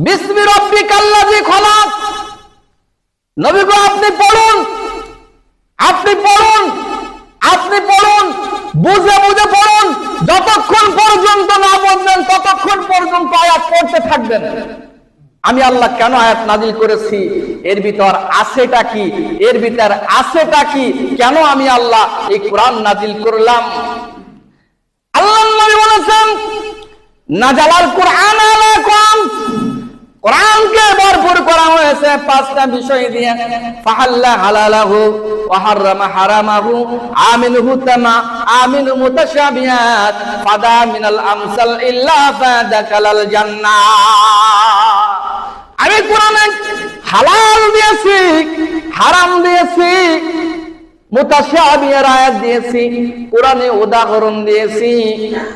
বিসমি রাব্বিকাল্লাযী খলাক। নবী গো আপনি পড়ুন, আপনি পড়ুন, আপনি পড়ুন, বুঝে বুঝে পড়ুন। যতক্ষণ পর্যন্ত না বুঝবেন ততক্ষণ পর্যন্ত আয়াত পড়তে থাকবেন। আমি আল্লাহ কেন আয়াত নাজিল করেছি, এর ভিতর আছেটা কি, এর ভিতর আছেটা কি, কেন আমি আল্লাহ এই কোরআন নাজিল করলাম। আল্লাহ নবী বলেছেন নাজালাল কোরআন আলাইকুম, কোরআনকে ভরপুর করা হয়েছে পাঁচটা বিষয় দিয়ে। ফাহাল্লা হালালাহু ওয়া হারামা হারামাহু আমিনহু তামা আমিনু মুতাশাবিহাত ফাদা মিনাল আমসাল ইল্লা ফাদাকালাল জান্নাহ। আমি কোরআনে হালাল দিয়েছি, হারাম দিয়েছি, মুতাশাবিহের আয়াত দিয়েছি, কোরআনে উদাহরণ দিয়েছি।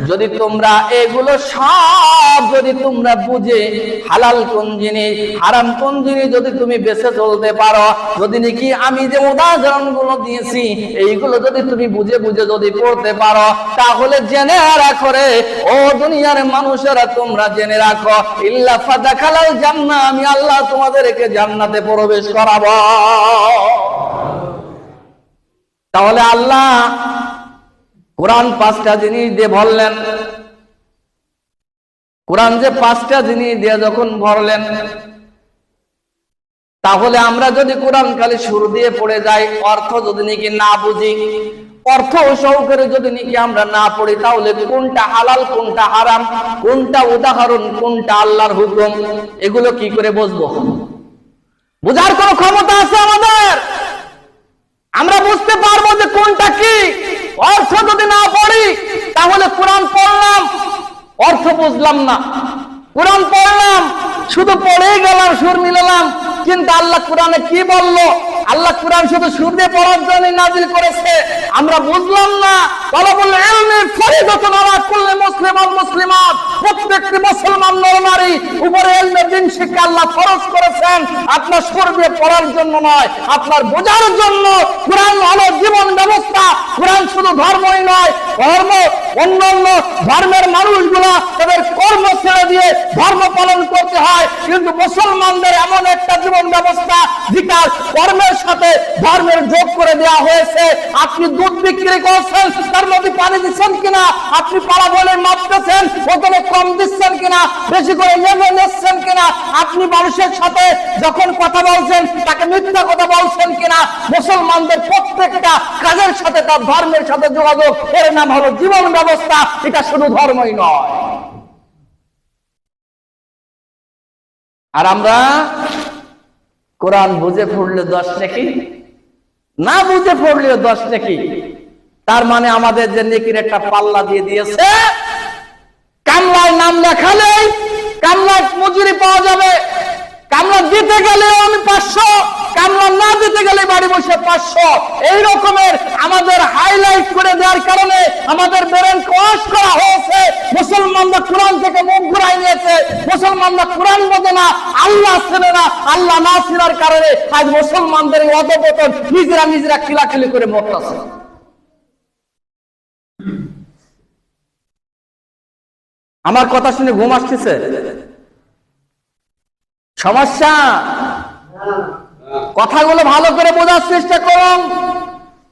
যদি তোমরা এগুলো সব যদি তোমরা বুঝে হালাল কোন জিনিস হারাম কোন জিনিস যদি তুমি বেঁচে চলতে পারো, যদি নাকি আমি যে উদাহরণগুলো দিয়েছি এইগুলো যদি তুমি বুঝে বুঝে যদি পড়তে পারো, তাহলে জেনে রাখো রে ও দুনিয়ার মানুষেরা, তোমরা জেনে রাখো ইল্লা ফাদাখালাল জান্নাহ, আমি আল্লাহ তোমাদেরকে জান্নাতে প্রবেশ করাবো। তাহলে আল্লাহ কোরআন পাঁচটা জিনিস দিয়ে ভরলেন, কোরআন যে পাঁচটা জিনিস দিয়ে যখন ভরলেন, তাহলে আমরা যদি কোরআন খালি শুরু দিয়ে পড়ে যাই, অর্থ যদি নাকি না বুঝি, অর্থ সহকারে যদি নাকি আমরা না পড়ি, তাহলে কোনটা হালাল কোনটা হারাম, কোনটা উদাহরণ কোনটা আল্লাহর হুকুম, এগুলো কি করে বুঝবো? বোঝার কোনো ক্ষমতা আছে আমাদের? আমরা বুঝতে পারবো যে কোনটা কি? অর্থ যদি না পড়ি, তাহলে কোরআন পড়লাম অর্থ বুঝলাম না, কোরআন পড়লাম শুধু পড়েই গেলাম, সুর মিলালাম, কিন্তু আল্লাহ কোরআনে কি বললো? আল্লাহ কোরআন শুধু সুর দিয়ে পড়ার জন্য নাজিল করেছে, আমরা বুঝলাম না। তালাবুল ইলমি ফরিদাতুন আলা কুল্লি মুসলিম ওয়াল মুসলিমাত, প্রত্যেকটি মুসলমান নর-নারী উপরে ইলমের দিন শিক্ষা আল্লাহ ফরজ করেছেন। আপনার সুর দিয়ে পড়ার জন্য নয়, আপনার বোঝার জন্য। কোরআন হলো জীবন ব্যবস্থা। কোরআন শুধু ধর্মই নয়, ধর্ম অন্যান্য ধর্মের মানুষগুলা তাদের কর্ম ছেড়ে দিয়ে ধর্ম পালন করতে হয়, কিন্তু মুসলমানদের এমন একটা জীবন ব্যবস্থা যেটা কর্মের সাথে ধর্মের যোগ করে দেওয়া হয়েছে। আপনি দুধ বিক্রি করছেন, তার মধ্যে পানি দিচ্ছেন কিনা? আপনি পাড়া বলে মাপতেছেন, ওখানে কম দিচ্ছেন কিনা, বেশি করে নেমে নিচ্ছেন কিনা? আপনি মানুষের সাথে যখন কথা বলছেন তাকে মিথ্যা কথা বলছেন কিনা? মুসলমানদের প্রত্যেকটা কাজের সাথে তার ধর্মের সাথে যোগাযোগ, এর নাম হলো জীবন ব্যবস্থা। এটা শুধু ধর্মই নয়। আর আমরা কোরআন বুঝে পড়লে 10 নেকি, না বুঝে পড়লেও 10 নেকি। তার মানে আমাদের যে নেকির একটা পাল্লা দিয়ে দিয়েছে, কামলায় নাম লেখালেই কামলায় মজুরি পাওয়া যাবে, কামলা দিতে গেলে আমি 500, কামলা না দিতে গেলে বাড়ি বসে 500। এই রকমের আমাদের হাইলাইট করে দেওয়ার কারণে আমাদের ব্রেন ওয়াশ করা হয়েছে। মুসলমানরা কোরআন থেকে মুখ ঘুরাই নিয়েছে, মুসলমানরা কোরআন বোঝে না, আল্লাহ চেনে না। আল্লাহ না চেনার কারণে আজ মুসলমানদের এই অধঃপতন, নিজেরা নিজেরা খিলাখিলি করে মরতেছে। আমার কথা শুনে ঘুম আসতেছে? সমস্যা? কথাগুলো ভালো করে বোঝার চেষ্টা করুন।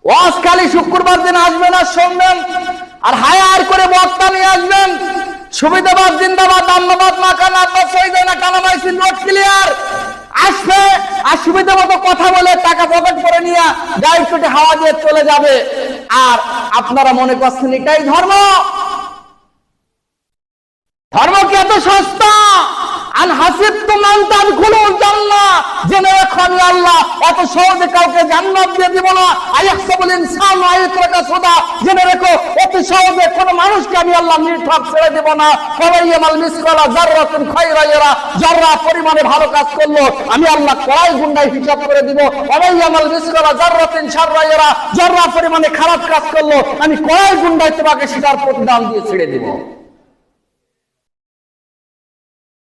ওয়াজ খালি শুক্রবার দিন আসবেন আর শুনবেন, আর হায়ার করে বক্তা নিয়ে আসবেন। সুবিধাবাদ জিন্দাবাদ, ধন্যবাদ, মাকান আব্বাস শহীদানা কালামাইসিন নোট ক্লিয়ার আসবে, আর সুবিধা মতো কথা বলে টাকা পকেট করে নিয়ে গাড়ি ছুটে হাওয়া দিয়ে চলে যাবে। আর আপনারা মনে করছেন এটাই ধর্ম? ধর্ম কি এত সস্তা? আন হাসিবতুম আন তাদখুলুল জান্নাহ, জেনে রাখো আমি আল্লাহ এত সহজে কাউকে জান্নাত দিয়ে দিব না। আয়াহসাবুল ইনসানু আইয়ুতরাকা সুদা, জেনে রাখো অতি সহজে কোনো মানুষকে আমি আল্লাহ নির্ঠক ছেড়ে দেব না। ফালাইয়ামাল মিসকালা যাররাতিন খায়রা ইয়ারা, যাররা পরিমাণে ভালো কাজ করলো আমি আল্লাহ কড়াই গুন্ডাই হিসাব করে দিব। ফালাইয়ামাল মিসকালা যাররাতিন শাররা ইয়ারা, যাররা পরিমাণে খারাপ কাজ করলো আমি কড়াই গুন্ডাই তোমাকে সেটার প্রতিদান দিয়ে ছেড়ে দিব।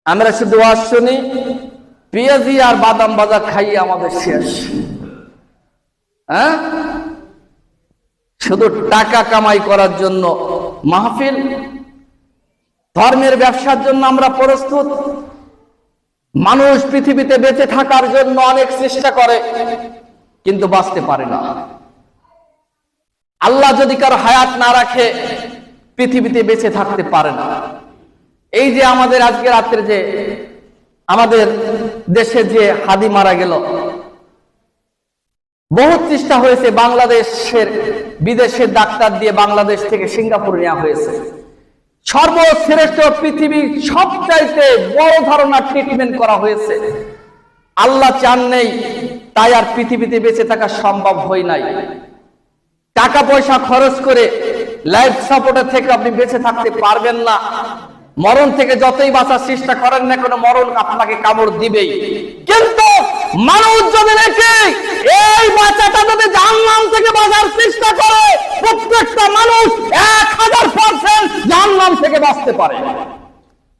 আমরা শুধু ওয়াজ শুনি, পেঁয়াজি আর বাদাম ভাজা খাইয়ে আমাদের শেষ। হ্যাঁ, শুধু টাকা কামাই করার জন্য মাহফিল, ধর্মের ব্যবসার জন্য আমরা প্রস্তুত। মানুষ পৃথিবীতে বেঁচে থাকার জন্য অনেক চেষ্টা করে, কিন্তু বাঁচতে পারে না। আল্লাহ যদি কারো হায়াত না রাখে, পৃথিবীতে বেঁচে থাকতে পারে না। এই যে আমাদের আজকে রাত্রে যে আমাদের দেশে যে হাদি মারা গেল, বহুত চেষ্টা হয়েছে, বাংলাদেশের বিদেশের ডাক্তার দিয়ে বাংলাদেশ থেকে সিঙ্গাপুর নেওয়া হয়েছে। সর্বশ্রেষ্ঠ পৃথিবীর সবচাইতে বড় ধরনের ট্রিটমেন্ট করা হয়েছে। আল্লাহ চান নেই, তাই আর পৃথিবীতে বেঁচে থাকা সম্ভব হয় নাই। টাকা পয়সা খরচ করে লাইফ সাপোর্টের থেকে আপনি বেঁচে থাকতে পারবেন না। মরণ থেকে যতই বাঁচার চেষ্টা করেন না কেন, মরণ আপনাকে কামড় দিবেই। কিন্তু মানুষ যদি নাকি এই বাচ্চাটা যদি জাহান্নাম থেকে বাঁচার চেষ্টা করে, প্রত্যেকটা মানুষ 1000% জাহান্নাম থেকে বাঁচতে পারে।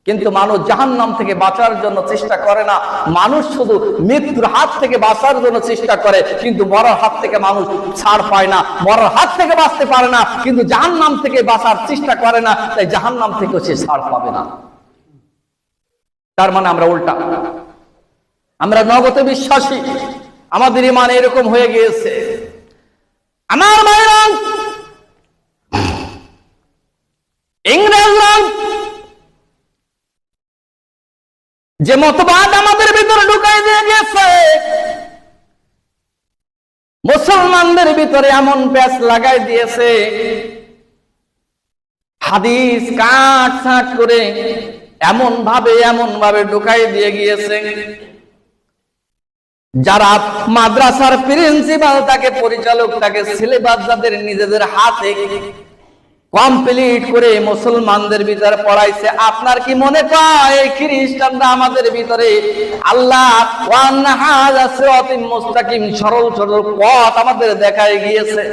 কিন্তু মানুষ জাহান্নাম থেকে বাঁচার জন্য চেষ্টা করে না, মানুষ শুধু মৃত্যুর হাত থেকে বাঁচার জন্য চেষ্টা করে, কিন্তু মরার হাত থেকে মানুষ ছাড় পায় না। মরার হাত থেকে বাঁচতে পারে না, কিন্তু জাহান্নাম থেকে বাঁচার চেষ্টা করে না, তাই জাহান্নাম থেকেও সে ছাড় পাবে না। তার মানে আমরা উল্টা, আমরা নগদে বিশ্বাসী, আমাদের ঈমান এরকম হয়ে গিয়েছে। আমার ভাইরা, ইংরেজরা যে মতবাদ আমাদের ভিতরে ঢুকাই দিয়ে গেছে, মুসলমানদের ভিতরে এমন প্যাঁচ লাগাই দিয়েছে, হাদিস কাট ছাট করে এমন ভাবে ঢুকাই দিয়ে গিয়েছে, যারা মাদ্রাসার প্রিন্সিপাল তাকে, পরিচালক তাকে, সিলেবাস যাদের নিজেদের হাতে কমপ্লিট করে মুসলমানদের ভিতরে পড়াইছে। আপনার কি মনে হয় এই খ্রিস্টানরা আমাদের ভিতরে আল্লাহ মুস্তাকিম সরল সরল পথ আমাদের দেখায় গিয়েছে?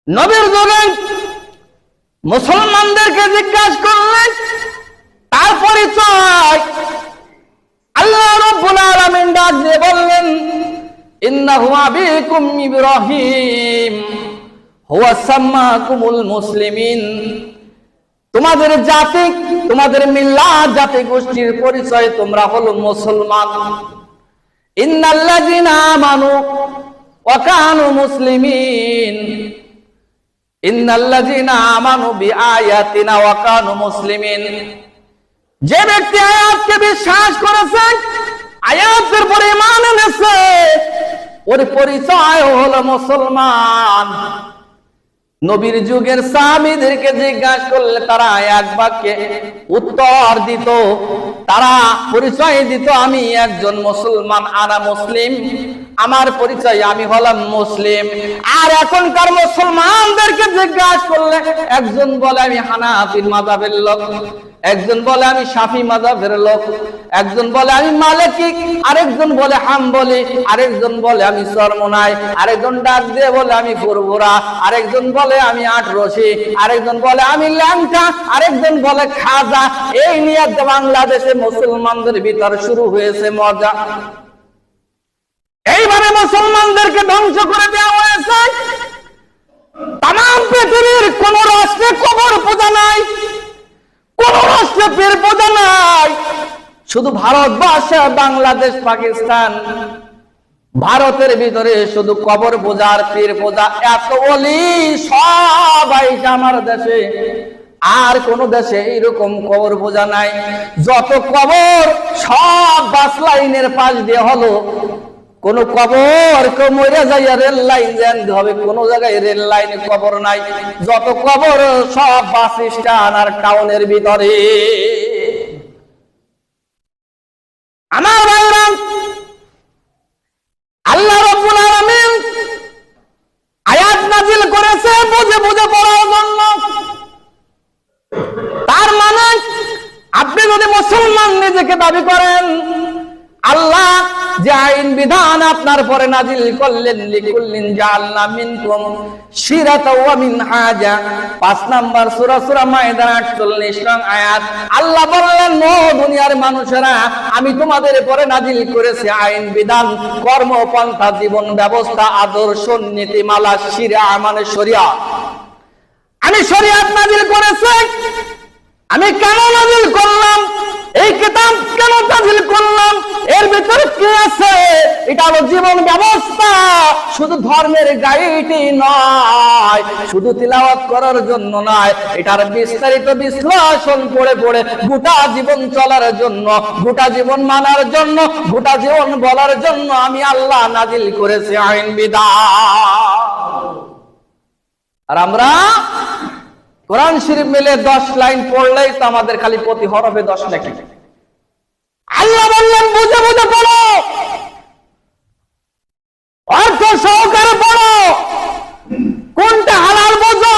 নবীর যুগে মুসলমানদেরকে জিজ্ঞাসা করলেন, তার পরিচয় আল্লাহ রাব্বুল আলামিন ডাক দিয়ে বললেন, ইন্নাহু আবিকুম ইব্রাহিম হুয়া সাম্মাকুমুল মুসলিমিন। তোমাদের জাতি, তোমাদের মিল্লাত জাতি গোষ্ঠীর পরিচয় তোমরা হলো মুসলমান। ইন্নাল্লাযিনা আমানু ওয়া কানু মুসলিমিন, ইন্নাল্লাযিনা আমানু বিআয়াতিনা ওয়া কানু মুসলিমিন। যে ব্যক্তি আয়াতকে বিশ্বাস করেছে, আয়াতের পরে ঈমান এনেছে, ওর পরিচয় হলো মুসলমান। নবীর যুগের সাহাবীদেরকে জিজ্ঞাসা করলে তারা এক বাক্যে উত্তর দিত, তারা পরিচয় দিত, আমি একজন মুসলমান, আনা মুসলিম, আমার পরিচয় আমি হলাম মুসলিম। আর এখনকার মুসলমানদেরকে জিজ্ঞাসা করলে একজন বলে আমি হানাফির মাযহাবের লোক, একজন বলে আমি শাফি মাযহাবের লোক, একজন বলে আমি মালিকি, আরেকজন বলে হাম্বলি, আরেকজন বলে আমি চরমনাই, আরেকজন ডাক দিয়ে বলে আমি ফুরফুরা, আরেকজন বলে আমি আটরশি, আরেকজন বলে আমি ল্যাংটা, আরেকজন বলে খাজা। এই নিয়ে বাংলাদেশে মুসলমানদের ভিতর শুরু হয়েছে মজা। এইভাবে মুসলমানদেরকে ধ্বংস করে দেওয়া হয়েছে। তামাম পৃথিবীর কোন রাষ্ট্রে কবর পূজা নাই, কোন রাষ্ট্রে পীর পূজা নাই। শুধু ভারতবর্ষ, বাংলাদেশ, পাকিস্তান, ভারতের ভিতরে শুধু কবর পূজা আর পীর পূজা। এত ওলি সবাই আমার দেশে, আর কোন দেশে এরকম কবর পূজা নাই। যত কবর সব বাস লাইনের পাশ দিয়ে হলো। কোন কবর কেউ মরে যাইয়া রেল লাইন জানতে হবে, কোন জায়গায় রেল লাইনে কবর নাই। যত কবর সব বাস স্ট্যান্ড আর টাউনের ভিতরে। আমার ভাইরা, আল্লাহ রাব্বুল আলামিন আয়াত নাযিল করেছে বুঝে বুঝে পড়ার জন্য। তার মানে আপনি যদি মুসলমান নিজেকে দাবি করেন, আল্লাহ যে আইন বিধান আপনার পরে নাজিল করলেন, লিকুল্লিন জাআলনা মিনকুম শিরাতাও ওয়া মিনহাজা, 5 নাম্বার সূরা সূরা মায়েদার 48 নং আয়াত। আল্লাহ বললেন, ও দুনিয়ার মানুষেরা, আমি তোমাদের পরে নাজিল করেছি আইন বিধান, কর্মপন্থা, জীবন ব্যবস্থা, আদর্শ, নীতিমালা, শিরা মানে শরিয়াত। আমি শরিয়াত নাজিল করেছি। আমি কেন নাজিল করলাম? এই কিতাব কেন নাযিল করলাম, এর ভিতরে কি আছে? এটা হলো জীবন ব্যবস্থা, শুধু ধর্মের গাইডই নয়, শুধু তিলাওয়াত করার জন্য নয়, এটার বিস্তারিত বিশ্লেষণ পড়ে পড়ে গোটা জীবন চলার জন্য, গোটা জীবন মানার জন্য, গোটা জীবন বলার জন্য আমি আল্লাহ নাযিল করেছি আইন বিধান। আর আমরা কোরআন শরীফ মিলে 10 লাইন পড়লেই তো আমাদের খালি প্রতি হরফে 10 লেখা। আল্লাহ বললেন বুঝে বুঝে পড়ো, অর্থ সহকারে পড়ো, কোনটা হালাল বোঝো,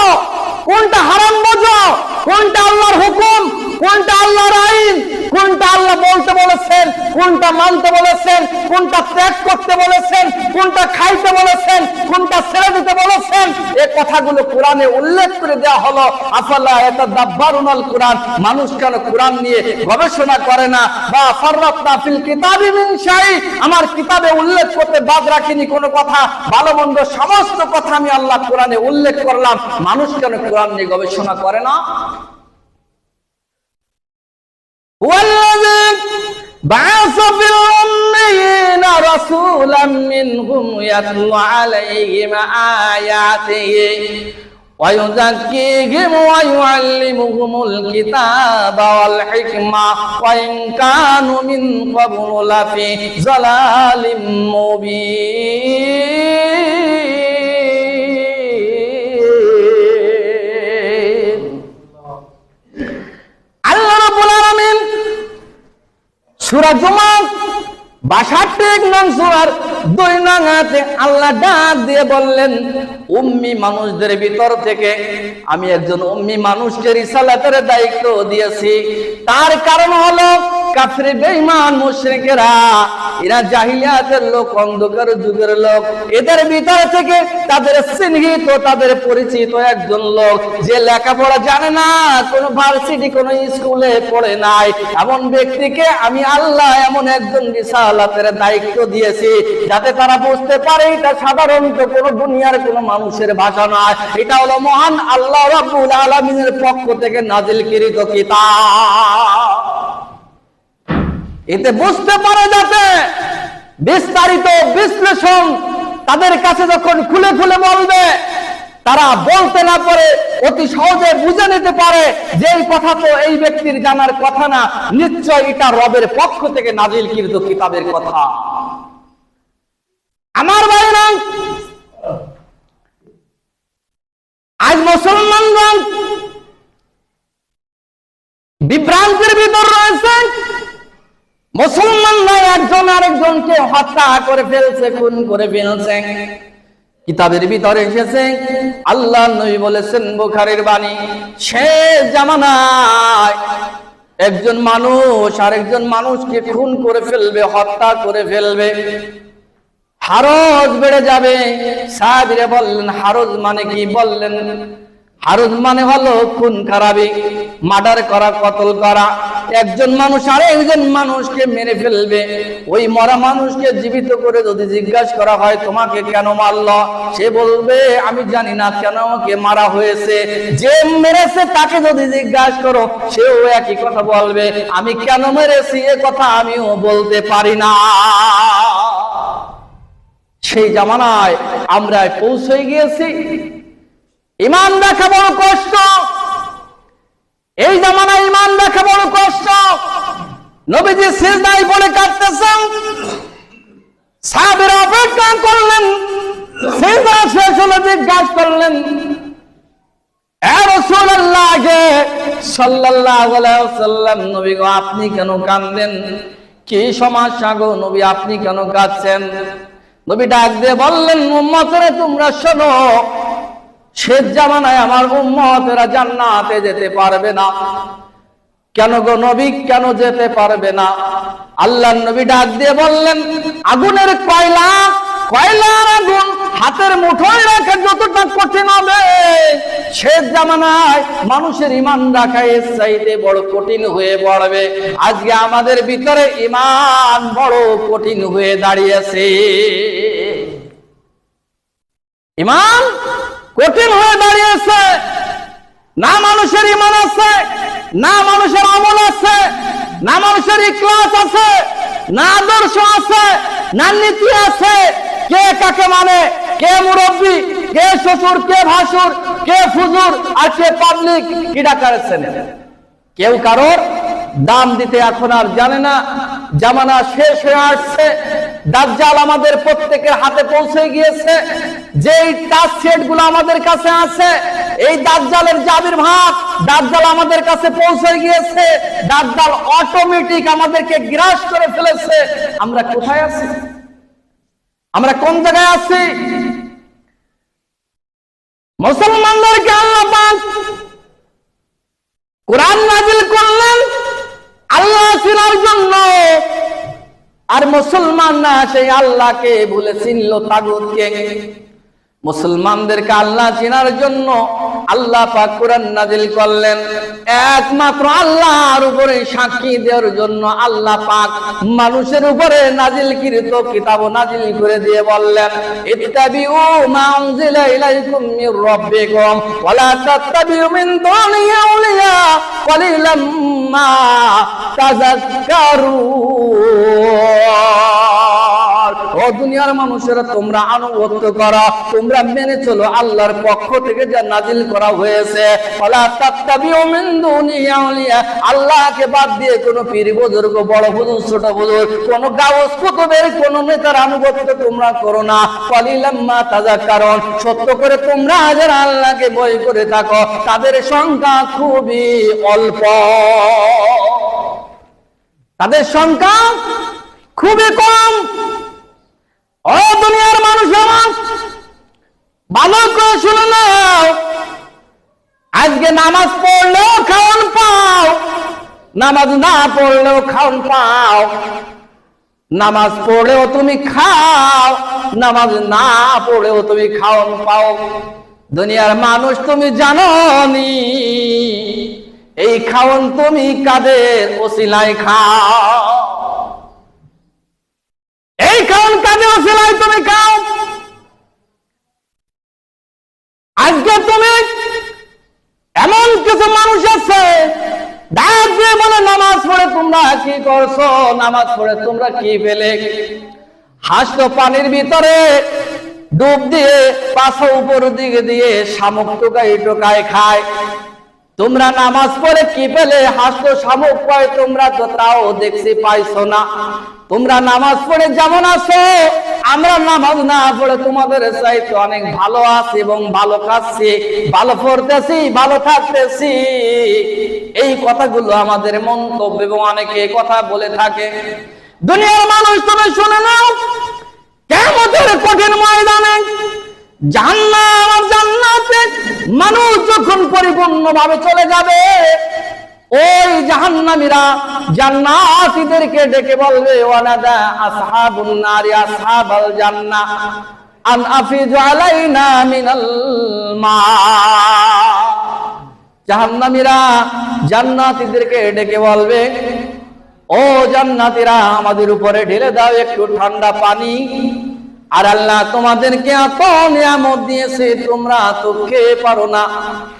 কোনটা হারাম বোঝো, কোনটা আল্লাহর হুকুম, কোনটা আল্লাহর আইন, কোনটা আল্লাহ বলতে বলেছেন, কোনটা মানতে বলেছেন, কোনটা ত্যাগ করতে বলেছেন, কোনটা খাইতে বলেছেন, কোনটা ছেড়ে দিতে বলেছেন, এই কথাগুলো কোরআনে উল্লেখ করে দেওয়া হলো। আফালা ইয়াতাদাব্বারুনাল কোরআন, মানুষ কেন কোরআন নিয়ে গবেষণা করে না? বা ফাররাতনা ফিল কিতাবি মিন শাই, আমার কিতাবে উল্লেখ করতে বাদ রাখিনি কোনো কথা, ভালো মন্দ সমস্ত কথা আমি আল্লাহ কোরআনে উল্লেখ করলাম, মানুষ কেন কোরআন নিয়ে গবেষণা করে না? والذي بعث في الأميين رسولا منهم يتلو عليهم آياته ويزكيهم ويعلمهم الكتاب والحكمة وإن كانوا من قبل لفي ضلال مبين। আল্লাহ রাব্বুল আলামিন সূরা জুমা 62 নং সূরার 2 নং আয়াতে আল্লাহ ডাক দিয়ে বললেন, উম্মি মানুষদের ভিতর থেকে আমি একজন উম্মি মানুষকে রিসালাতের দায়িত্ব দিয়েছি। তার কারণ হলো কাফির বেঈমান মুশরিকেরা, এরা জাহিলিয়াতের লোক, অন্ধকার যুগের লোক, এদের ভিতর থেকে তাদের চিহ্নিত, তাদের পরিচিত একজন লোক যে লেখাপড়া জানে না, কোনো ভার্সিটি কোনো স্কুলে পড়ে নাই, এমন ব্যক্তিকে আমি আল্লাহ এমন একজন রিসালাতের দায়িত্ব দিয়েছি যাতে তারা বুঝতে পারে এটা সাধারণত কোনো দুনিয়ার কোনো মানুষের ভাষা নয়, এটা হলো মহান আল্লাহ রাব্বুল আলামিনের পক্ষ থেকে নাজিলকৃত কিতাব। এতে বুঝতে পারে যাতে বিস্তারিত বিশ্লেষণ তাদের কাছে যখন খুলে খুলে বলবে, তারা বলতে না পারে অতি সহজে বুঝে নিতে পারে যে এই কথা তো এই ব্যক্তির জানার কথা না, নিশ্চয় এটা রবের পক্ষ থেকে নাজিলকৃত কিতাবের কথা। আমার ভাইরা, আজ মুসলমানগণ বিভ্রান্তির ভিতর রয়েছে। মুসলমানরা একজন আরেকজনকে হত্যা করে ফেলছে, খুন করে ফেলছে। কিতাবের ভিতরে এসেছে, আল্লাহ নবী বলেছেন, বুখারীর বাণী, শেষ জামানায় একজন মানুষ আরেকজন মানুষকে খুন করে ফেলবে, হত্যা করে ফেলবে, হারজ বেড়ে যাবে। সাহাবীরা বললেন, হারজ মানে কি? বললেন, হারজ মানে হলো খুন খারাপি, মার্ডার করা, কতল করা। একজন মানুষ আর একজন মানুষকে মেরে ফেলবে, ওই মরা মানুষকে জীবিত করে যদি জিজ্ঞাসা করা হয় তোমাকে কেন মারলো, সে বলবে আমি জানি না কেন আমাকে মারা হয়েছে। যে মেরেছে তাকে যদি জিজ্ঞাসা করো, সেও একই কথা বলবে, আমি কেন মেরেছি এ কথা আমিও বলতে পারি না। সেই জামানায় আমরা পৌঁছে গিয়েছি। ঈমান রাখা বড় কষ্ট, এই জামানায় ঈমান রাখা বড় কষ্ট। নবীজি সিজদায় পড়ে কাঁদতেছেন, সাহাবীরা অপেক্ষা করলেন, সিজদা শেষ হলে জিজ্ঞাসা করলেন, এ রাসূলুল্লাহ সাল্লাল্লাহু আলাইহি ওয়াসাল্লাম, নবী গো আপনি কেন কাঁদেন? কি সমস্যা গো নবী, আপনি কেন কাঁদছেন? নবী ডাক দিয়ে বললেন, উম্মতেরা তোমরা শোনো, শেষ জামানায় আমার উম্মতেরা জান্নাতে যেতে পারবে না। কেন গো নবী, কেন যেতে পারবে না? আল্লাহর নবী ডাক দিয়ে বললেন, আগুনের কয়লা, কয়লার আগুন হাতের মুঠোয় রাখা যতটা কঠিন হবে, শেষ জামানায় মানুষের ঈমান রাখা এর চাইতে বড় কঠিন হয়ে পড়বে। আজকে আমাদের ভিতরে ঈমান বড় কঠিন হয়ে দাঁড়িয়েছে। ঈমান কঠিন হয়ে দাঁড়িয়েছে। না মানুষের ঈমান আছে, না মানুষের আমল আছে, না মানুষের ইখলাস আছে, না আদর্শ আছে, না নীতি আছে। কে কাকে মানে, কে মুরব্বী, কে শ্বশুর, কে ভাসুর, কে ফুজুর, আর কে পাবলিক, কি ডাকাচ্ছেন? কেউ কারোর দাম দিতে এখন আর জানে না। জামানা শেষ হয়ে আসছে, দাজ্জাল আমাদের প্রত্যেকের হাতে পৌঁছে গিয়েছে। যেই টাচ সেট গুলো আমাদের কাছে আছে, এই দাজ্জালের আবির্ভাব, দাজ্জাল আমাদের কাছে পৌঁছে গিয়েছে। দাজ্জাল অটোমেটিক আমাদেরকে গ্রাস করে ফেলেছে। আমরা কোথায় আছি? আমরা কোন জায়গায় আছি? মুসলমানদেরকে আল্লাহ পাক কোরআন নাযিল করলেন আল্লাহ চিনার জন্য, আর মুসলমান না সেই আল্লাহকে ভুলে চিনল তাগুতকে। মুসলমানদেরকে আল্লাহ চিনার জন্য আল্লাহ পাক কোরআন নাযিল করলেন। একমাত্র আল্লাহর উপরে সাক্ষী দেওয়ার জন্য আল্লাহ পাক মানুষের উপরে নাযিলকৃত কিতাব নাযিল করে দিয়ে বললেন, ইত্তাবিউ মা উনজিলা ইলাইকুম মির রাব্বিকুম ওয়া লা তাত্তাবিউ মিন দুনিহি আউলিয়া ক্বালিলাম মা তাযাক্কারুন। ও দুনিয়ার মানুষেরা, তোমরা আনুগত্য করো, তোমরা মেনে চলো আল্লাহর পক্ষ থেকে যা নাযিল করা হয়েছে। ওয়ালা তাত্তাবিউ মিন দুনিহি আউলিয়া, আল্লাহকে বাদ দিয়ে কোন পীর বুজুর্গ, বড় হুজুর, ছোট হুজুর, কোন গাউস কুতুবের কোন নেতার আনুগত্য তোমরা করো না। ক্বালিলাম মা তাযাক্কারুন, সত্য করে তোমরা যারা আল্লাহকে ভয় করে থাকো তাদের সংখ্যা খুবই অল্প, তাদের সংখ্যা খুবই কম। ও দুনিয়ার মানুষ আমার, ভালো করে শুনে নাও, আজকে নামাজ পড়লেও খাওয়ান পাও, নামাজ না পড়লেও খাওয়ান পাও। নামাজ পড়লেও তুমি খাও, নামাজ না পড়লেও তুমি খাওয়ান পাও। দুনিয়ার মানুষ, তুমি জানো নি এই খাওয়ান তুমি কাদের ওসিলায় খাও? এই খাওয়ান কাদের ওসিলায় তুমি খাও? আজকে তুমি এমন কিছু মানুষ আছে ডাক দিয়ে বলে, নামাজ পড়ে তোমরা কি করছো, নামাজ পড়ে তোমরা কি পেলে? হাঁস তো পানির ভিতরে ডুব দিয়ে পাছা উপর দিকে দিয়ে শামুক টোকাই টোকায় খায়। তোমরা নামাজ পড়ে কি পেলে? হাঁস তো শামুক পায়, তোমরা তো তাও দেখছি পাইছো না। তোমরা নামাজ পড়ে যেমন আছো, আমরা নামাজ না পড়ে তোমাদের চাইতে অনেক ভালো আছি এবং ভালো খাচ্ছি, ভালো পড়তেছি, ভালো থাকতেছি। এই কথাগুলো আমাদের মন্তব্য এবং অনেকে কথা বলে থাকে। দুনিয়ার মানুষ, তুমি শুনে নাও, কিয়ামতের কঠিন ময়দানে জান্নাত আর জান্নাতে মানুষ যখন পরিপূর্ণভাবে চলে যাবে, ওই জাহান্নামীরা জান্নাতীদেরকে ডেকে বলবে, ওয়ানাদা আসহাবুন নারি আসহাবাল জান্নাহ আন আফিজু আলাইনা মিনাল মা। জাহান্নামীরা জান্নাতীদেরকে ডেকে বলবে, ও জান্নাতীরা, আমাদের উপরে ঢেলে দাও একটু ঠান্ডা পানি। আর আল্লাহ তোমাদেরকে এত নিয়ামত দিয়েছে, তোমরা তো খেয়ে পারো না,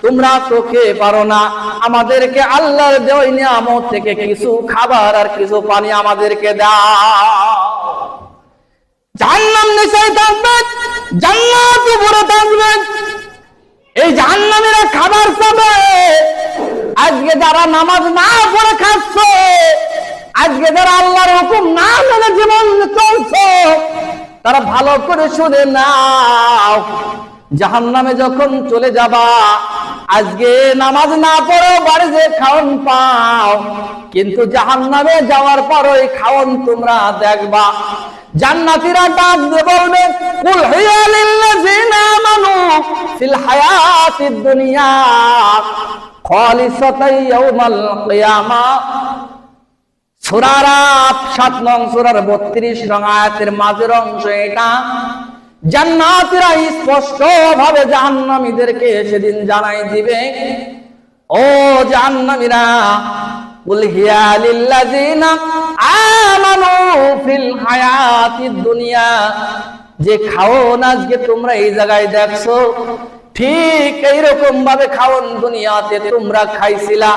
তোমরা তো খেয়ে পারো না। আমাদেরকে আল্লাহর দেওয়া নিয়ামত থেকে কিছু খাবার আর কিছু পানি আমাদেরকে দাও। জাহান্নাম নিচে থাকবে, জান্নাত উপরে থাকবে। এই জাহান্নামীরা খাবার পাবে। আজকে যারা নামাজ না পড়ে খাচ্ছ, আজকে যারা আল্লাহর হুকুম না মেনে জীবন চলছে, তারা ভালো করে শুনে নাও, জাহান্নামে যখন চলে যাবা, আজকে নামাজ না পড়েও বাড়ি যে খাওয়ান পাও, কিন্তু জাহান্নামে যাওয়ার পর ওই খাওয়ান তোমরা দেখবা। জান্নাতীরা ডাক দিয়ে বলবে, কুল হিয়া লিল্লাযিনা আমানু ফিল হায়াতিদ দুনিয়া খালিসাতান ইয়াউমাল কিয়ামাহ। সূরা আরাফ 7 নং সূরার 32 নং আয়াতের মাঝের অংশ এটা। জান্নাতীরা স্পষ্ট ভাবে জাহান্নামীদেরকে সেদিন জানাই দিবে, ও জাহান্নামীরা, কুল হিয়া লিল্লাযিনা আমানু ফিল হায়াতিদ দুনিয়া, যে খাওন আজকে তোমরা এই জায়গায় দেখছো, ঠিক এইরকম ভাবে খাওন দুনিয়াতে তোমরা খাইছিলা।